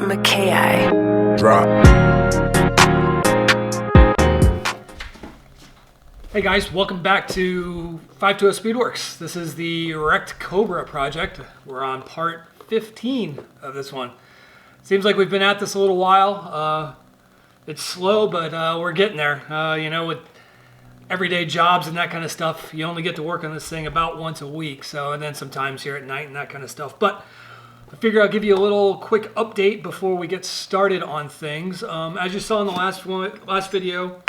Makaih. Drop. Hey guys, welcome back to 520 Speedworks. This is the wrecked Cobra project. We're on part 15 of this one. Seems like we've been at this a little while. It's slow, but we're getting there. You know, with everyday jobs and that kind of stuff, you only get to work on this thing about once a week. So, and then sometimes here at night and that kind of stuff. But I figure I'll give you a little quick update before we get started on things. As you saw in the last video,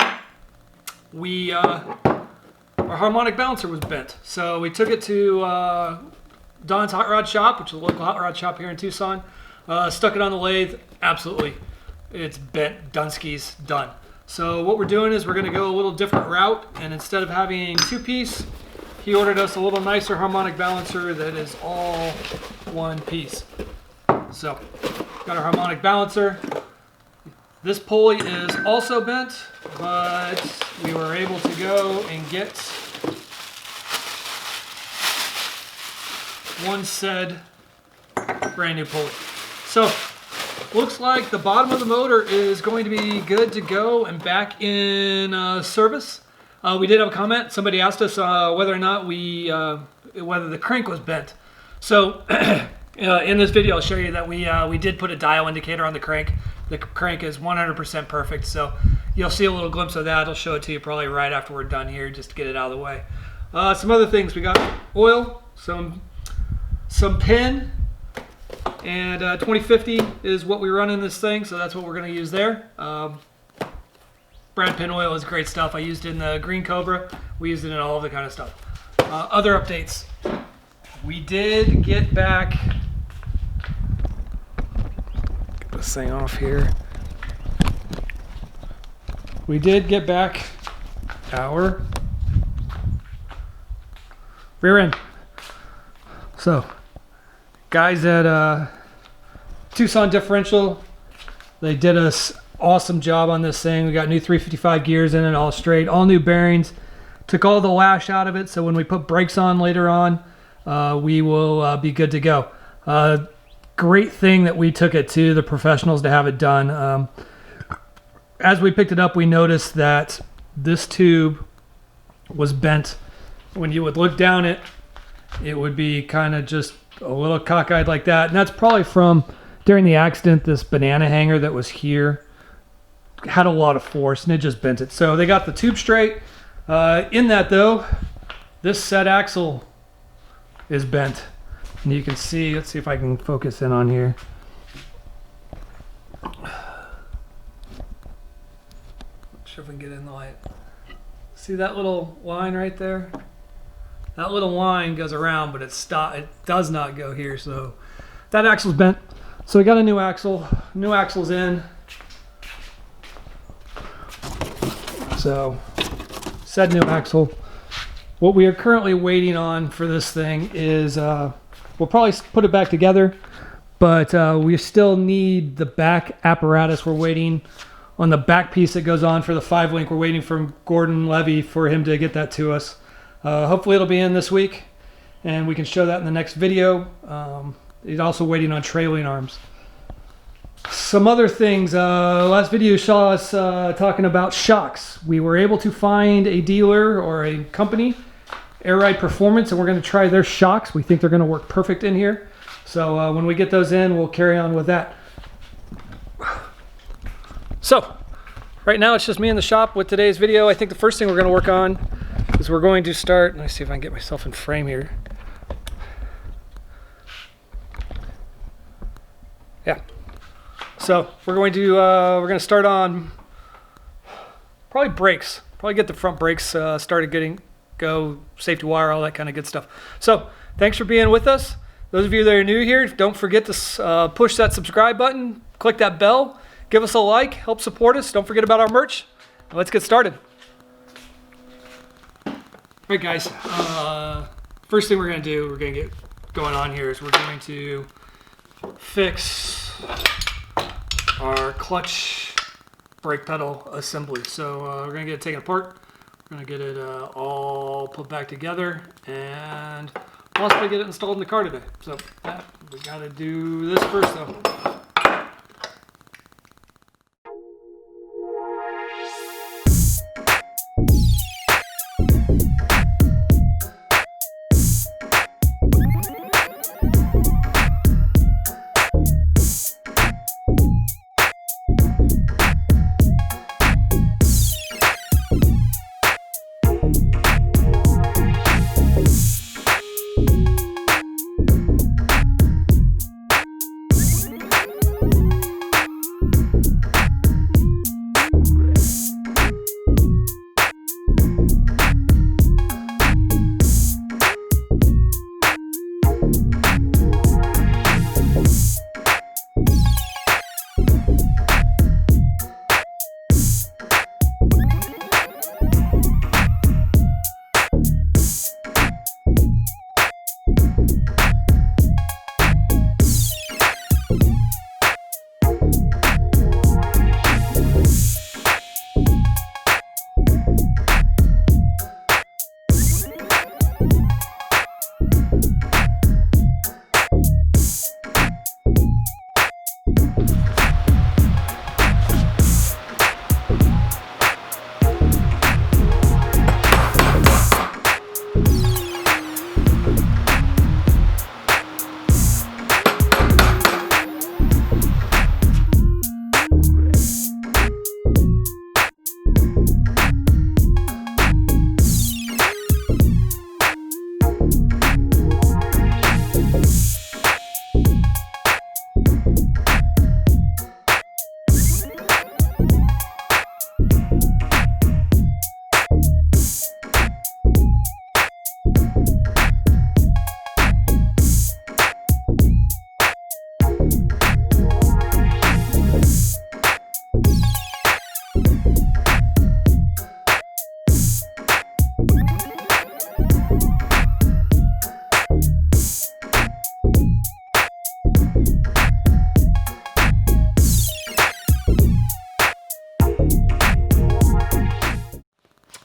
our harmonic balancer was bent. So we took it to Don's Hot Rod Shop, which is a local hot rod shop here in Tucson. Stuck it on the lathe. Absolutely, it's bent. Dunski's done. So what we're doing is we're going to go a little different route, and instead of having two-piece, he ordered us a little nicer harmonic balancer that is all one piece. So, got our harmonic balancer. This pulley is also bent, but we were able to go and get one said brand new pulley. So, looks like the bottom of the motor is going to be good to go and back in service. We did have a comment. Somebody asked us whether or not whether the crank was bent. So in this video, I'll show you that we did put a dial indicator on the crank. The crank is 100% perfect. So you'll see a little glimpse of that. I'll show it to you probably right after we're done here, just to get it out of the way. Some other things. We got oil, some pin, and 2050 is what we run in this thing. So that's what we're going to use there. Brad pin oil is great stuff. I used it in the green Cobra. We used it in all of the kind of stuff. Other updates. We did get back. Get this thing off here. We did get back our rear end. So, guys at Tucson Differential, they did us awesome job on this thing. We got new 355 gears in it, all straight, all new bearings. Took all the lash out of it, so when we put brakes on later on, we will be good to go. Great thing that we took it to the professionals to have it done. As we picked it up, we noticed that this tube was bent. When you would look down it, it would be kind of just a little cockeyed like that. And that's probably from, during the accident, this banana hanger that was here had a lot of force and it just bent it. So they got the tube straight. In that though, this set axle is bent. And you can see, let's see if I can focus in on here. Not sure if we can get in the light. See that little line right there? That little line goes around, but it does not go here. So that axle's bent. So we got a new axle. New axle's in. So, said new axle. What we are currently waiting on for this thing is, we'll probably put it back together, but we still need the back apparatus. We're waiting on the back piece that goes on for the 5-link. We're waiting for Gordon Levy for him to get that to us. Hopefully it'll be in this week, and we can show that in the next video. He's also waiting on trailing arms. Some other things, last video saw us talking about shocks. We were able to find a dealer or a company, Air Ride Performance, and we're going to try their shocks. We think they're going to work perfect in here. So when we get those in, we'll carry on with that. So right now it's just me in the shop with today's video. I think the first thing we're going to work on is we're going to start, let me see if I can get myself in frame here. Yeah. So we're going to start on probably brakes. Probably get the front brakes started, go safety wire, all that kind of good stuff. So thanks for being with us. Those of you that are new here, don't forget to push that subscribe button, click that bell, give us a like, help support us. Don't forget about our merch. Let's get started. All right, guys. First thing we're going to do, we're going to get going on here is we're going to fix our clutch brake pedal assembly. So we're going to get it taken apart. We're going to get it all put back together and possibly get it installed in the car today. So we got to do this first though.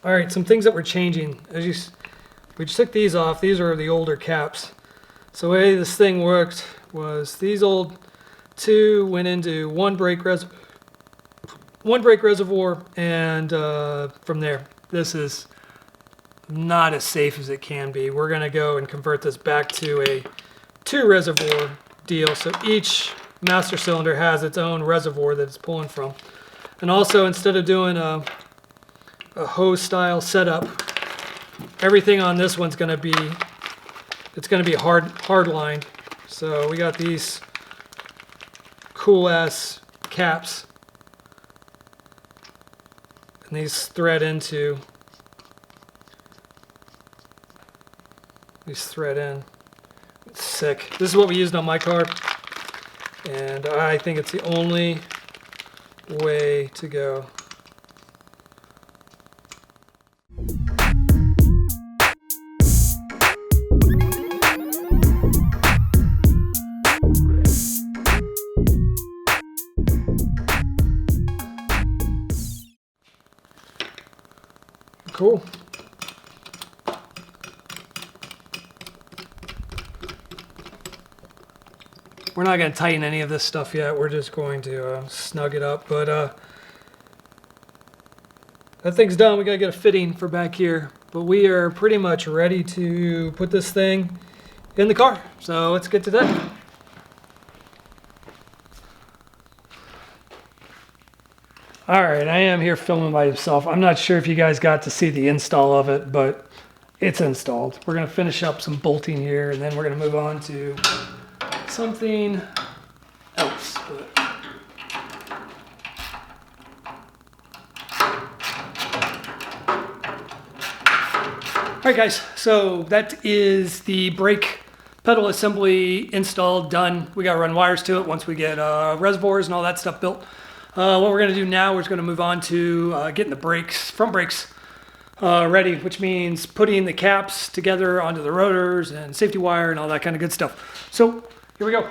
All right, some things that we're changing. We just took these off. These are the older caps. So the way this thing worked was these old two went into one brake reservoir, and from there, this is not as safe as it can be. We're going to go and convert this back to a 2 reservoir deal. So each master cylinder has its own reservoir that it's pulling from. And also, instead of doing a hose style setup, everything on this one's going to be, it's going to be hard lined. So we got these cool ass caps, and these thread in. It's sick. This is what we used on my car, and I think it's the only way to go. Cool. We're not going to tighten any of this stuff yet. We're just going to snug it up. But that thing's done. We got to get a fitting for back here. But we are pretty much ready to put this thing in the car. So let's get to that. All right, I am here filming by myself. I'm not sure if you guys got to see the install of it, but it's installed. We're going to finish up some bolting here, and then we're going to move on to something else. All right, guys, so that is the brake pedal assembly installed, done. We got to run wires to it once we get reservoirs and all that stuff built. What we're going to do now, we're going to move on to getting the brakes ready, which means putting the caps together onto the rotors and safety wire and all that kind of good stuff. So here we go.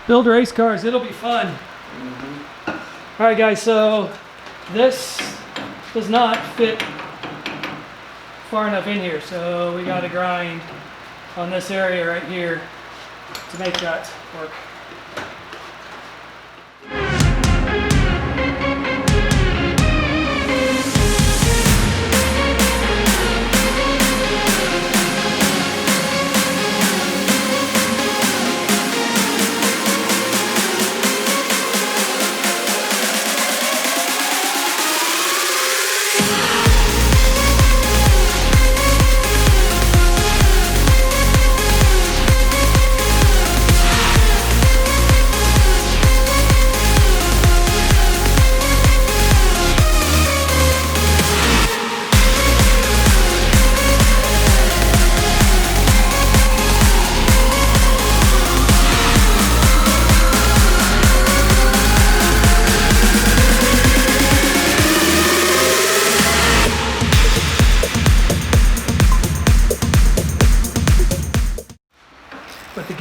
Build race cars, it'll be fun. All right, guys, so this does not fit far enough in here, so we got to grind on this area right here to make that work.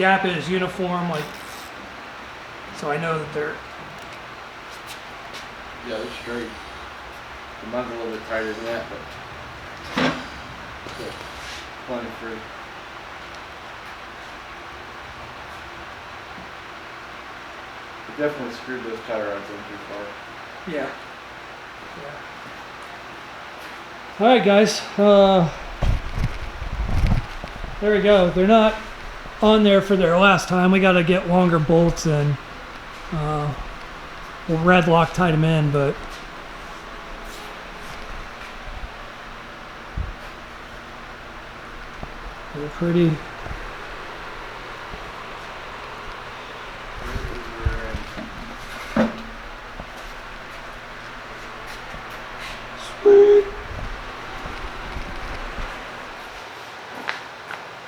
gap is uniform, like, so I know that they're. Yeah, they're straight. The mine's a little bit tighter than that, but still plenty free. We definitely screwed those tie rods in too far. Yeah. All right, guys. There we go. They're not on there for their last time. We got to get longer bolts and we'll red lock tight them in, but they're pretty. Sweet.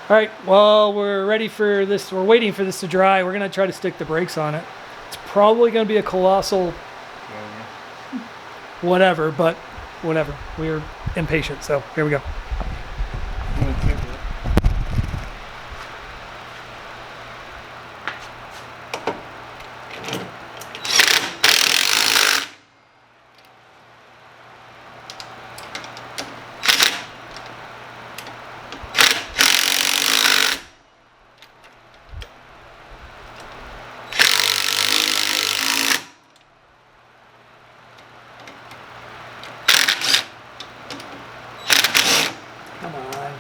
All right, well, we're ready for this. We're waiting for this to dry. We're going to try to stick the brakes on it. It's probably going to be a colossal whatever, but whatever. We're impatient, so here we go. Come on.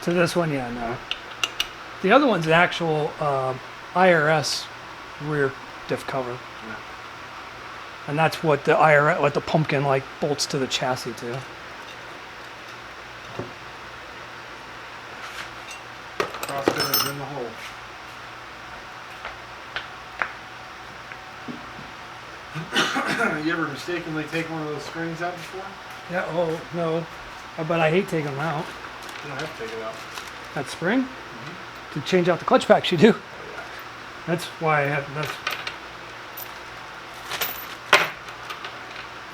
To this one, yeah, no. The other one's an actual IRS rear diff cover. Yeah. And that's what the IRS, what the pumpkin like bolts to the chassis to. Crossfit is in the hole. You ever mistakenly take one of those springs out before? Yeah, oh, no. But I hate taking them out. You don't have to take it out. That spring? To change out the clutch packs, you do. That's why I have,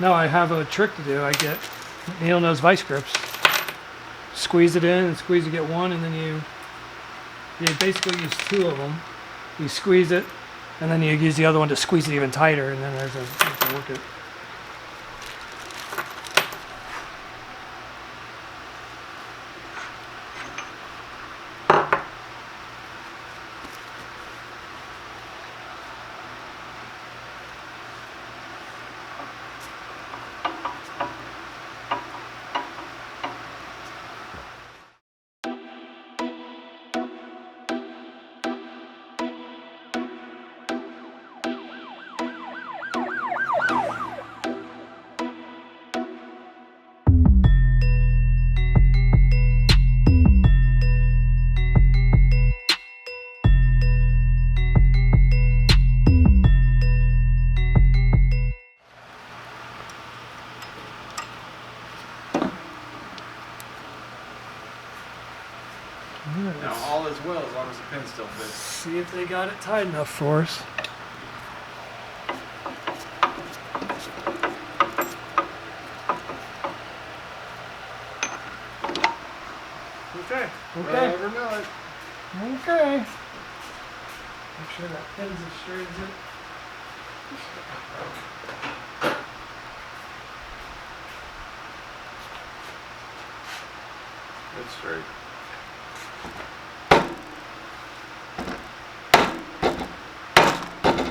now I have a trick to do. I get needle nose vice grips. Squeeze it in and squeeze to get one, and then you basically use two of them. You squeeze it, and then you use the other one to squeeze it even tighter, and then there's a, you can work it. Now all is well as long as the pin still fits. See if they got it tight enough for us. Okay. Okay. Never know it. Okay. Make sure that pin's as straight as it. It's straight.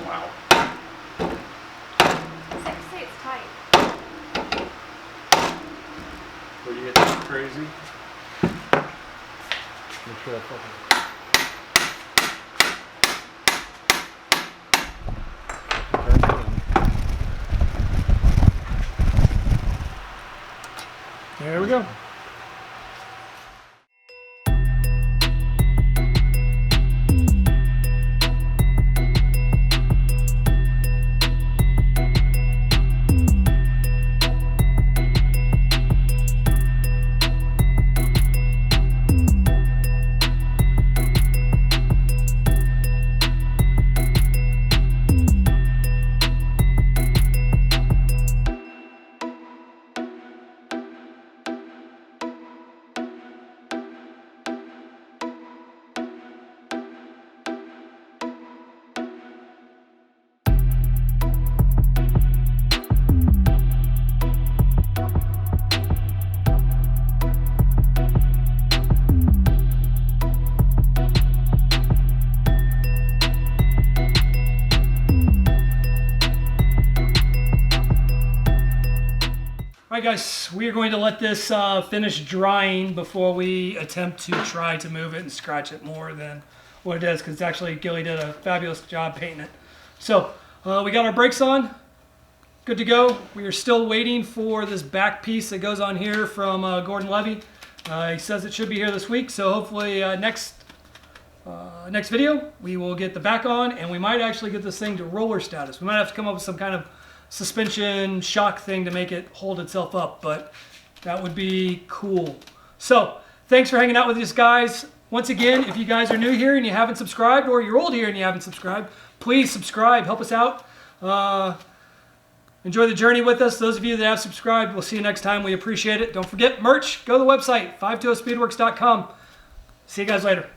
Wow. Say it's tight. Will you get that crazy? Make sure that fucking. There we go. right, guys, we are going to let this finish drying before we attempt to try to move it and scratch it more than what it is, because actually Gilly did a fabulous job painting it. So we got our brakes on, good to go. We are still waiting for this back piece that goes on here from Gordon Levy. He says it should be here this week, so hopefully next video we will get the back on, and we might actually get this thing to roller status. We might have to come up with some kind of suspension shock thing to make it hold itself up, but that would be cool. So thanks for hanging out with us, guys. Once again, if you guys are new here and you haven't subscribed, or you're old here and you haven't subscribed, please subscribe, help us out. Enjoy the journey with us. Those of you that have subscribed, we'll see you next time. We appreciate it. Don't forget merch. Go to the website 520speedworks.com. See you guys later.